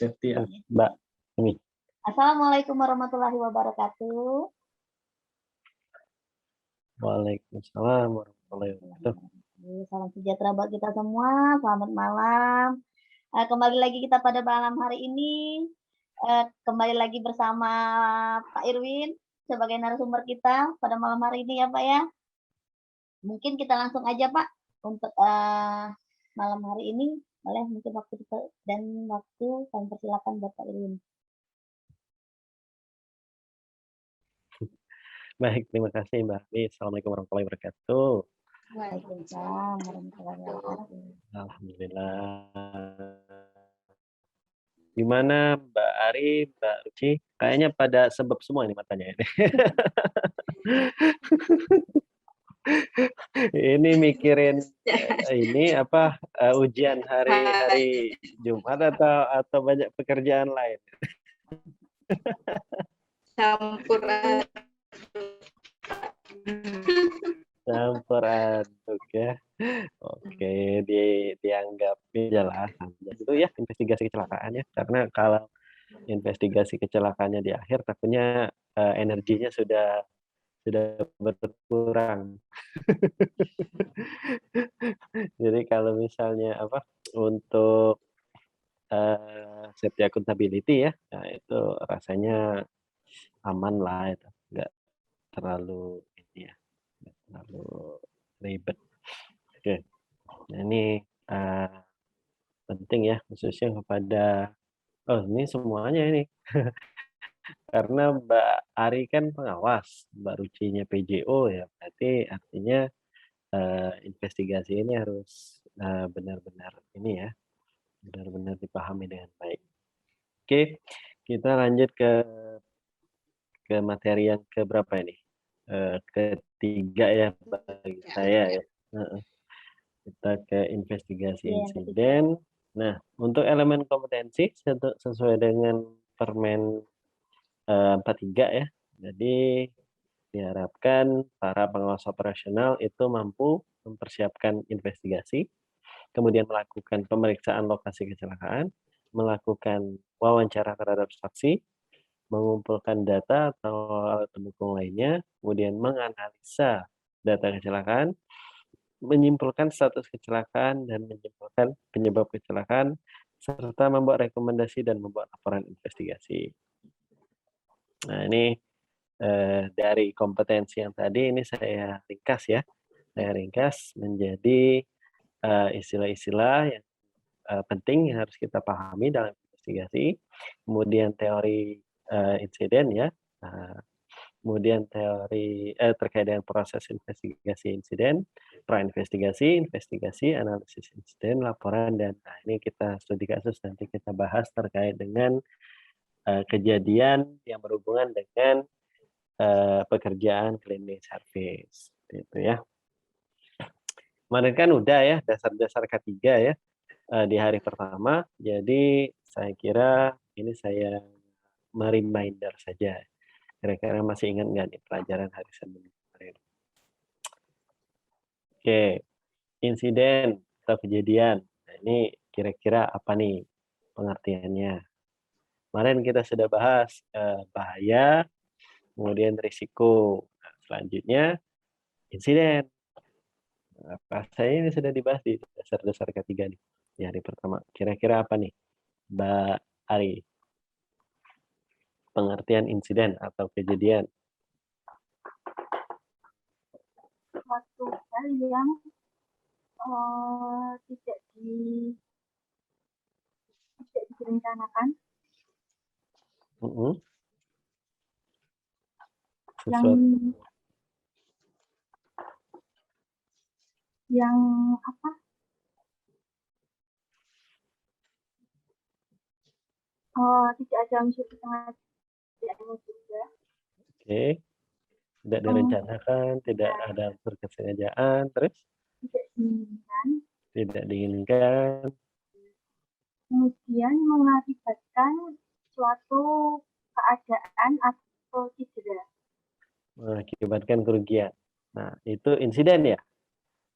safety ya. Mbak Umi. Assalamualaikum warahmatullahi wabarakatuh. Waalaikumsalam warahmatullahi wabarakatuh. Salam sejahtera buat kita semua. Selamat malam. Kembali lagi kita pada malam hari ini. Kembali lagi bersama Pak Irwin sebagai narasumber kita pada malam hari ini ya Pak ya. Mungkin kita langsung aja Pak untuk malam hari ini. Boleh mungkin waktu dan waktu kami persilakan buat Pak Irwin. Baik, terima kasih Mbak Ami. Assalamualaikum warahmatullahi wabarakatuh. Waalaikumsalam warahmatullahi wabarakatuh. Alhamdulillah. Gimana Mbak Ari, Mbak Ruci? Kayaknya pada sebab semua ini matanya ini. Ini mikirin ini apa ujian hari Jumat atau banyak pekerjaan lain? Campur aduk ya. Oke, dianggap jelas itu ya investigasi kecelakaan ya. Karena kalau investigasi kecelakaannya di akhir takutnya energinya sudah berkurang. Jadi kalau misalnya apa untuk safety accountability ya, nah itu rasanya aman lah itu, nggak terlalu ini ya, nggak terlalu ribet. Oke, nah ini penting ya khususnya kepada ini semuanya ini. Karena Mbak Ari kan pengawas, Mbak Rucinya PJO ya, berarti artinya investigasi ini harus benar-benar ini ya, benar-benar dipahami dengan baik. Oke, kita lanjut ke materi yang keberapa ini? Ketiga ya bagi saya ya. Kita ke investigasi insiden. Nah, untuk elemen kompetensi sesuai dengan Permen 43 ya. Jadi diharapkan para pengawas operasional itu mampu mempersiapkan investigasi, kemudian melakukan pemeriksaan lokasi kecelakaan, melakukan wawancara terhadap saksi, mengumpulkan data atau alat pendukung lainnya, kemudian menganalisa data kecelakaan, menyimpulkan status kecelakaan dan menyimpulkan penyebab kecelakaan, serta membuat rekomendasi dan membuat laporan investigasi. Nah, ini dari kompetensi yang tadi ini saya ringkas ya. Saya ringkas menjadi istilah-istilah yang penting yang harus kita pahami dalam investigasi. Kemudian teori insiden ya. Kemudian teori terkait dengan proses investigasi insiden, pra-investigasi, investigasi, analisis insiden, laporan, dan ini kita studi kasus nanti kita bahas terkait dengan kejadian yang berhubungan dengan pekerjaan cleaning service, gitu ya. Kemarin kan udah ya dasar-dasar K3 ya di hari pertama, jadi saya kira ini saya mereminder saja. Kira-kira masih ingat nggak nih pelajaran hari Senin kemarin? Oke, insiden atau kejadian. Nah, ini kira-kira apa nih pengertiannya? Kemarin kita sudah bahas bahaya, kemudian risiko. Nah, selanjutnya insiden. Rasanya ini sudah dibahas di dasar-dasar ketiga nih di hari pertama. Kira-kira apa nih, Mbak Ari? Pengertian insiden atau kejadian. Suatu hal yang tidak direncanakan. Yang apa? Tidak ada unsur kesengajaan juga. Oke. Tidak direncanakan, tidak ada unsur kesengajaan, terus? Tidak diinginkan. Kemudian mengakibatkan suatu keadaan atau cedera. Mengakibatkan kerugian. Nah, itu insiden ya.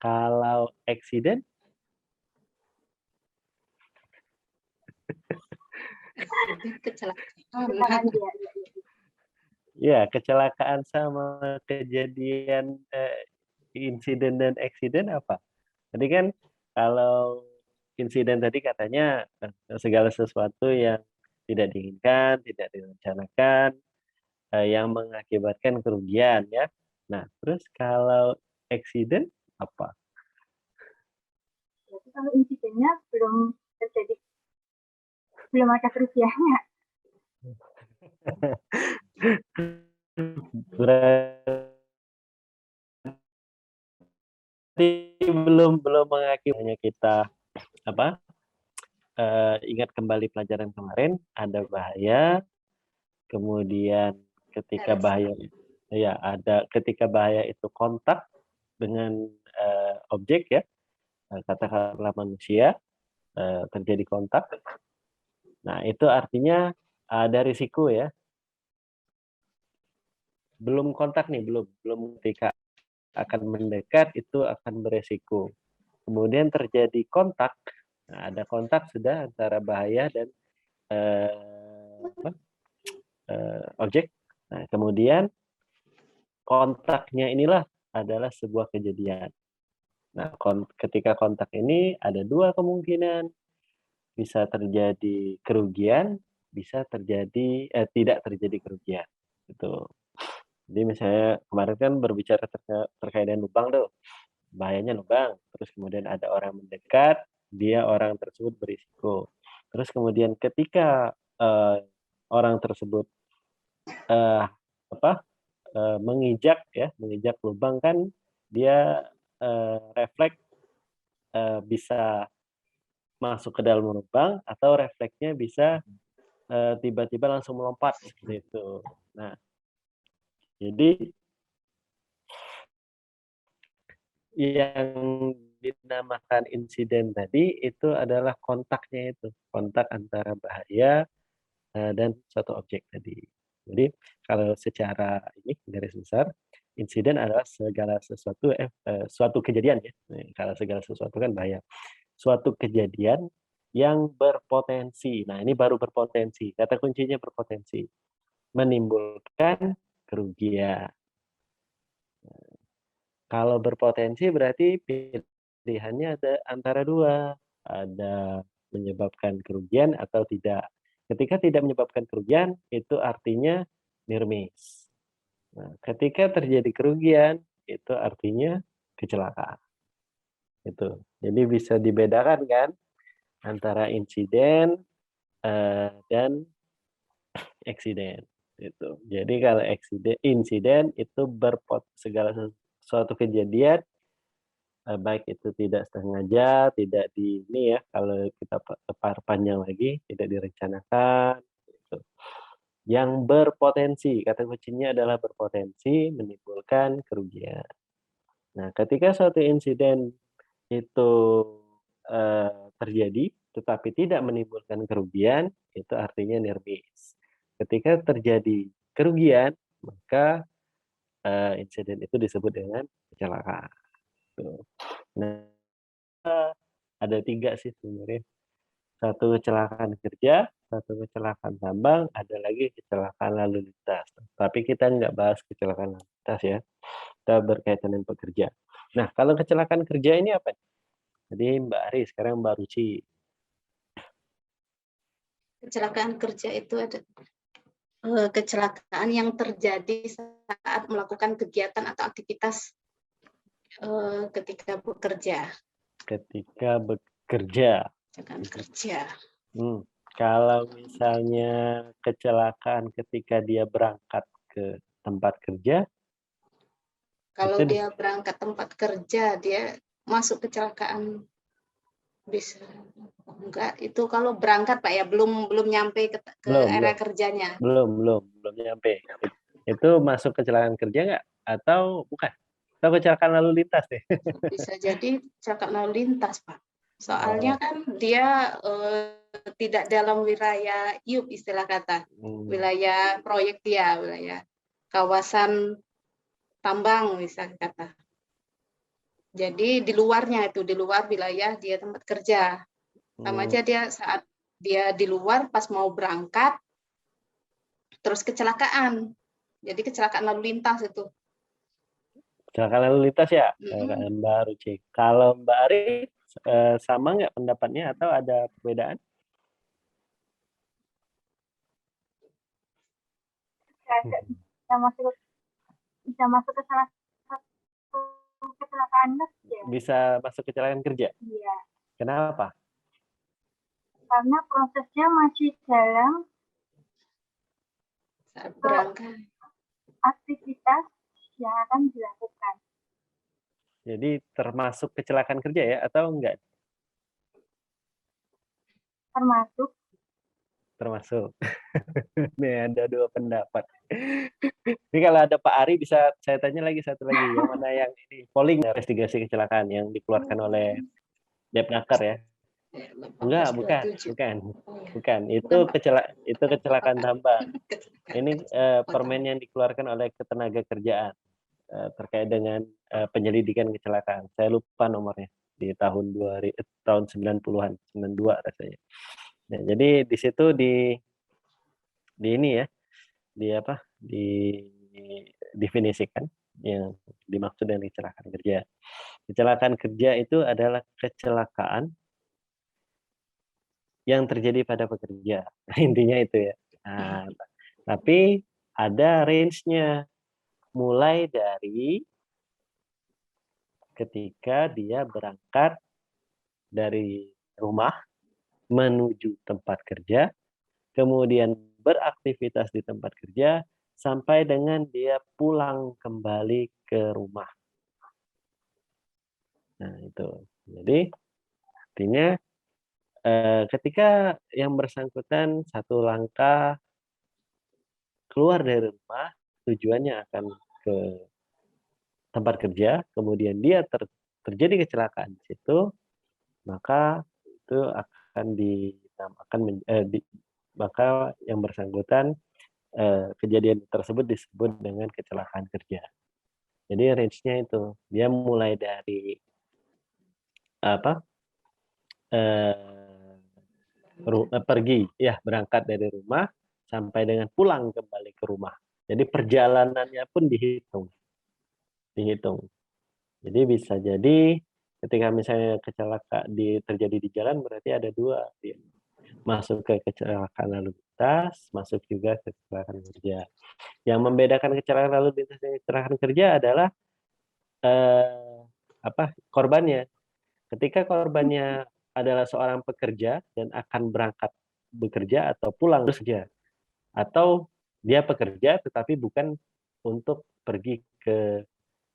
Kalau eksiden? Kecelakaan ya. Ya, kecelakaan sama kejadian insiden dan eksiden apa? Tadi kan kalau insiden tadi katanya segala sesuatu yang tidak diinginkan, tidak direncanakan, yang mengakibatkan kerugian ya. Nah, terus kalau eksiden apa? Berarti kalau insidennya belum terjadi, belum ada kerugiannya. Berarti belum mengakibatkan kita apa? Ingat kembali pelajaran kemarin, ada bahaya, kemudian ketika bahaya ya ada ketika bahaya itu kontak dengan objek ya, katakanlah manusia, terjadi kontak. Nah, itu artinya ada risiko ya. Belum kontak nih, belum ketika akan mendekat itu akan beresiko. Kemudian terjadi kontak, nah, ada kontak sudah antara bahaya dan objek. Nah, kemudian kontaknya inilah adalah sebuah kejadian. Nah, ketika kontak ini ada dua kemungkinan, bisa terjadi kerugian, bisa terjadi tidak terjadi kerugian. Gitu. Jadi misalnya kemarin kan berbicara terkait dengan lubang tuh, bahayanya lubang. Terus kemudian ada orang mendekat, dia orang tersebut berisiko. Terus kemudian ketika orang tersebut menginjak lubang kan dia refleks bisa masuk ke dalam lubang atau refleksnya bisa tiba-tiba langsung melompat seperti itu. Nah, jadi yang dinamakan insiden tadi itu adalah kontaknya itu, kontak antara bahaya dan suatu objek tadi. Jadi kalau secara ini garis besar, insiden adalah segala sesuatu suatu kejadian ya. Kalau segala sesuatu kan bahaya. Suatu kejadian yang berpotensi. Nah, ini baru berpotensi. Kata kuncinya berpotensi. Menimbulkan kerugian. Kalau berpotensi berarti pilihannya ada antara dua. Ada menyebabkan kerugian atau tidak. Ketika tidak menyebabkan kerugian, itu artinya near miss. Nah, ketika terjadi kerugian, itu artinya kecelakaan. Itu. Jadi bisa dibedakan kan antara insiden dan eksiden. Itu. Jadi kalau insiden itu segala sesuatu kejadian baik itu tidak sengaja, tidak di ini ya, kalau kita panjang lagi, tidak direncanakan. Gitu. Yang berpotensi, kata kuncinya adalah berpotensi menimbulkan kerugian. Nah, ketika suatu insiden itu terjadi, tetapi tidak menimbulkan kerugian, itu artinya near miss. Ketika terjadi kerugian, maka insiden itu disebut dengan kecelakaan. Nah, ada tiga sih sebenarnya. Satu kecelakaan kerja, satu kecelakaan tambang, ada lagi kecelakaan lalu lintas. Tapi kita nggak bahas kecelakaan lalu lintas ya. Kita berkaitan dengan pekerja. Nah, kalau kecelakaan kerja ini apa? Jadi Mbak Ari, sekarang Mbak Ruci. Kecelakaan kerja itu ada kecelakaan yang terjadi saat melakukan kegiatan atau aktivitas ketika bekerja. Ketika bekerja. Kecelakaan kerja. Kalau misalnya kecelakaan ketika dia berangkat ke tempat kerja. Kalau dia berangkat tempat kerja, dia masuk kecelakaan. Bisa enggak, itu kalau berangkat Pak ya, belum nyampe ke area kerjanya. Belum nyampe. Itu masuk kecelakaan kerja enggak atau bukan? Atau kecelakaan lalu lintas deh? Bisa jadi kecelakaan lalu lintas Pak. Soalnya kan dia tidak dalam wilayah IUP istilah kata. Wilayah proyek dia, wilayah kawasan tambang misalnya kata. Jadi di luarnya itu, di luar wilayah dia tempat kerja. Sama aja dia saat dia di luar pas mau berangkat, terus kecelakaan. Jadi kecelakaan lalu lintas itu. Kecelakaan lalu lintas ya, Mbak Ruci. Kalau Mbak Ari sama nggak pendapatnya atau ada perbedaan? Bisa masuk ke salah satu kecelakaan kerja. Bisa masuk kecelakaan kerja? Iya. Kenapa? Karena prosesnya masih dalam Saat berangkat. Aktivitas yang akan dilakukan. Jadi termasuk kecelakaan kerja ya atau enggak? Termasuk. Termasuk. Ini ada dua pendapat. Ini kalau ada Pak Ari bisa saya tanya lagi satu lagi. Yang mana yang ini polling investigasi kecelakaan yang dikeluarkan oleh Depnaker ya? Enggak, bukan. Itu kecelakaan tambahan. Ini permen yang dikeluarkan oleh Ketenagakerjaan terkait dengan penyelidikan kecelakaan. Saya lupa nomornya di tahun 90-an, 92 rasanya. Nah, jadi di situ di ini ya, definisikan yang dimaksud dengan kecelakaan kerja. Kecelakaan kerja itu adalah kecelakaan yang terjadi pada pekerja. Intinya itu ya. Nah, tapi ada range-nya mulai dari ketika dia berangkat dari rumah menuju tempat kerja, kemudian beraktivitas di tempat kerja, sampai dengan dia pulang kembali ke rumah. Nah, itu. Jadi, artinya ketika yang bersangkutan satu langkah keluar dari rumah, tujuannya akan ke tempat kerja, kemudian dia terjadi kecelakaan di situ, maka itu akan dinamakan maka yang bersangkutan kejadian tersebut disebut dengan kecelakaan kerja. Jadi range-nya itu dia mulai dari berangkat dari rumah sampai dengan pulang kembali ke rumah. Jadi perjalanannya pun dihitung. Jadi bisa jadi ketika misalnya terjadi di jalan berarti ada dua, masuk ke kecelakaan lalu lintas, masuk juga ke kecelakaan kerja. Yang membedakan kecelakaan lalu lintas dan kecelakaan kerja adalah korbannya. Ketika korbannya adalah seorang pekerja dan akan berangkat bekerja atau pulang bekerja, atau dia pekerja tetapi bukan untuk pergi ke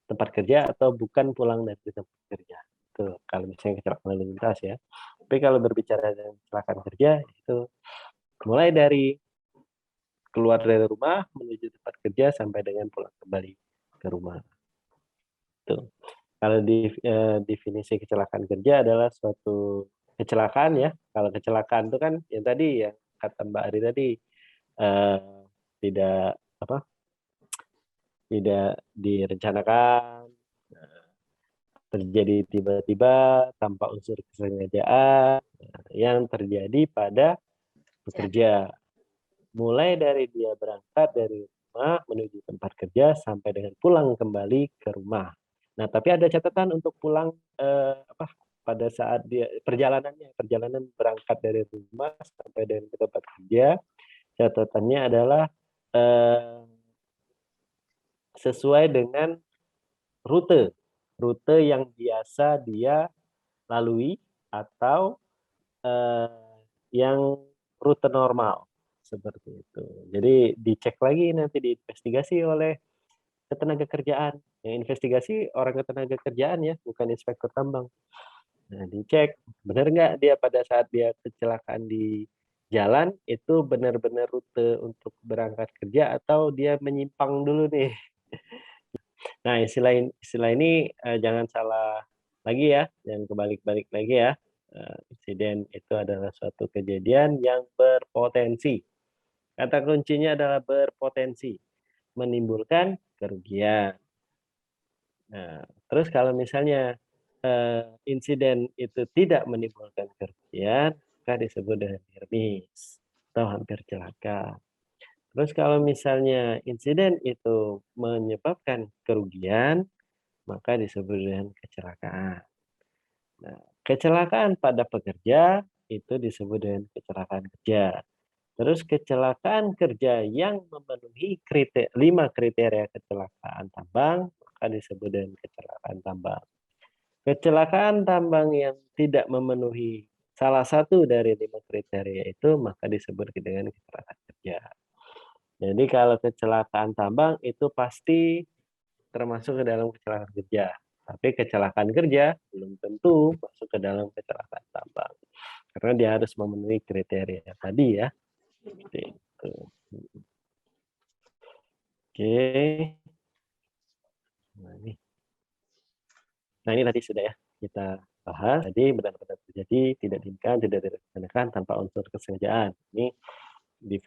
tempat kerja atau bukan pulang dari tempat kerja. Itu kalau misalnya kecelakaan lalu lintas ya. Tapi kalau berbicara tentang kecelakaan kerja itu mulai dari keluar dari rumah menuju tempat kerja sampai dengan pulang kembali ke rumah. Itu. Kalau definisi kecelakaan kerja adalah suatu kecelakaan ya. Kalau kecelakaan itu kan yang tadi yang kata Mbak Ari tadi tidak direncanakan, terjadi tiba-tiba tanpa unsur kesengajaan yang terjadi pada pekerja. Mulai dari dia berangkat dari rumah menuju tempat kerja sampai dengan pulang kembali ke rumah. Nah, tapi ada catatan untuk pulang pada saat dia perjalanan berangkat dari rumah sampai dengan ke tempat kerja. Catatannya adalah sesuai dengan rute yang biasa dia lalui atau yang rute normal seperti itu. Jadi dicek lagi nanti diinvestigasi oleh Ketenagakerjaan. Yang investigasi orang Ketenagakerjaan ya, bukan inspektur tambang. Nah, dicek benar nggak dia pada saat dia kecelakaan di jalan itu benar-benar rute untuk berangkat kerja atau dia menyimpang dulu nih. Nah, istilah ini jangan salah lagi ya, jangan kebalik-balik lagi ya. Insiden itu adalah suatu kejadian yang berpotensi. Kata kuncinya adalah berpotensi menimbulkan kerugian. Nah, terus kalau misalnya insiden itu tidak menimbulkan kerugian, maka disebut dengan near miss atau hampir celaka. Terus kalau misalnya insiden itu menyebabkan kerugian, maka disebut dengan kecelakaan. Nah, kecelakaan pada pekerja itu disebut dengan kecelakaan kerja. Terus kecelakaan kerja yang memenuhi 5 kriteria kecelakaan tambang, maka disebut dengan kecelakaan tambang. Kecelakaan tambang yang tidak memenuhi salah satu dari 5 kriteria itu, maka disebut dengan kecelakaan kerja. Jadi kalau kecelakaan tambang itu pasti termasuk ke dalam kecelakaan kerja. Tapi kecelakaan kerja belum tentu masuk ke dalam kecelakaan tambang. Karena dia harus memenuhi kriteria tadi ya. Seperti itu. Oke. Nah ini tadi sudah ya kita bahas. Jadi benar-benar terjadi, tidak diinginkan, tidak direncanakan tanpa unsur kesengajaan. Ini di